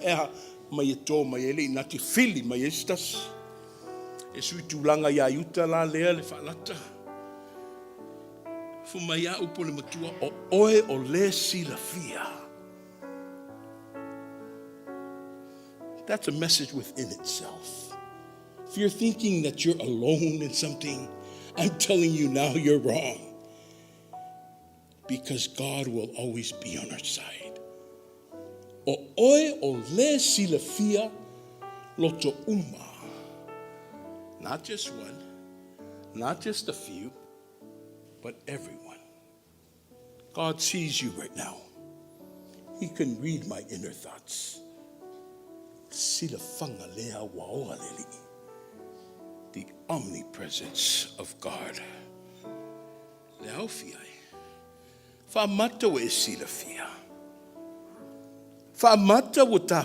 ea mai e tō mai ele ina ke fili mai e stasi. E sui tūlanga ia iuta la lea le whaalata. Fu mai a upo le matua o oe o le silafia. That's a message within itself. If you're thinking that you're alone in something, I'm telling you now you're wrong. Because God will always be on our side. O oe o le silafia loto uma. Not just one, not just a few, but everyone. God sees you right now. He can read my inner thoughts. SILAFAGA le AUAOA leli. The omnipresence of God. Le aufia. Fa mata we silafia. Fa mata wo ta